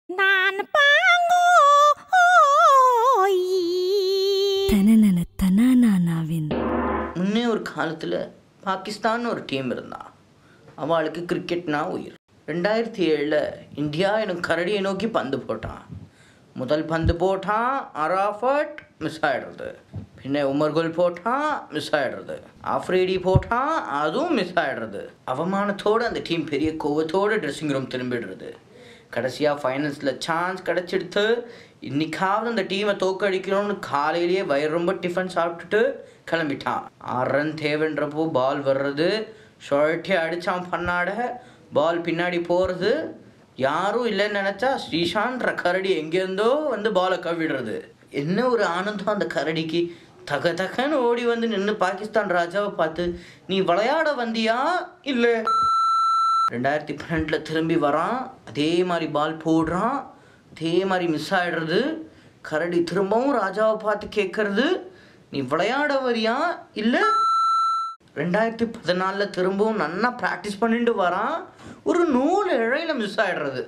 நான் பாங்கோ தனனன தனானாவின் முன்னே ஒரு காலத்தில் பாகிஸ்தான் ஒரு டீம் இருந்தா. அவளுக்கு கிரிக்கெட்னா உயிர். 2007 இந்தியா எனக்கு கரடியை நோக்கி பந்து போட்டான். முதல் பந்து போட்டான், அராஃபட் மிஸ் ஆகிடுறது. பின்ன உமர்குல் போட்டான், மிஸ் ஆகிடுறது. ஆஃப்ரீடி போட்டான், அதுவும் மிஸ் ஆகிடுறது. அவமானத்தோடு அந்த டீம் பெரிய கோவத்தோடு ட்ரெஸ்ஸிங் ரூம் திரும்பிடுறது. கடைசியாக ஃபைனல்ஸில் சான்ஸ் கிடச்சிடுத்து. இன்னைக்காவது அந்த டீமை தோக்கடிக்கணும்னு காலையிலேயே வயிறு ரொம்ப டிஃபன் சாப்பிட்டுட்டு கிளம்பிட்டான். 6 ரன் தேவைன்றப்போ பால் வர்றது, ஷொல்ட்டி அடித்தான் பண்ணாட, பால் பின்னாடி போகிறது. யாரும் இல்லைன்னு நினச்சா ஸ்ரீசான்ற கரடி எங்கேருந்தோ வந்து பாலை கவிடுறது. என்ன ஒரு ஆனந்தம் அந்த கரடிக்கு. தக தகன்னு ஓடி வந்து நின்று பாகிஸ்தான் ராஜாவை பார்த்து, நீ விளையாட வந்தியா இல்லை? 2012 திரும்பி வரான், அதே மாதிரி பால் போடுறான், அதே மாதிரி மிஸ் ஆகிடுறது. கரடி திரும்பவும் ராஜாவை பார்த்து கேட்கறது, நீ விளையாட வரியா இல்லை? 2014 திரும்பவும் நல்லா ப்ராக்டிஸ் பண்ணிட்டு வரான், ஒரு நூல் இழையில மிஸ் ஆகிடுறது.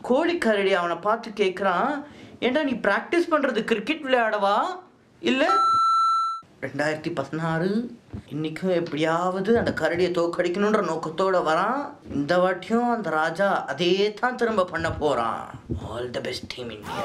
கோழிக்கரடி அவனை பார்த்து கேட்குறான், ஏண்டா நீ ப்ராக்டிஸ் பண்ணுறது கிரிக்கெட் விளையாடவா இல்லை? 2016 இன்றைக்கும் எப்படியாவது அந்த கரடியை தோக்கடிக்கணுன்ற நோக்கத்தோடு வரான். இந்த வாட்டியும் அந்த ராஜா அதே தான் திரும்ப பண்ண போகிறான். All the best team India.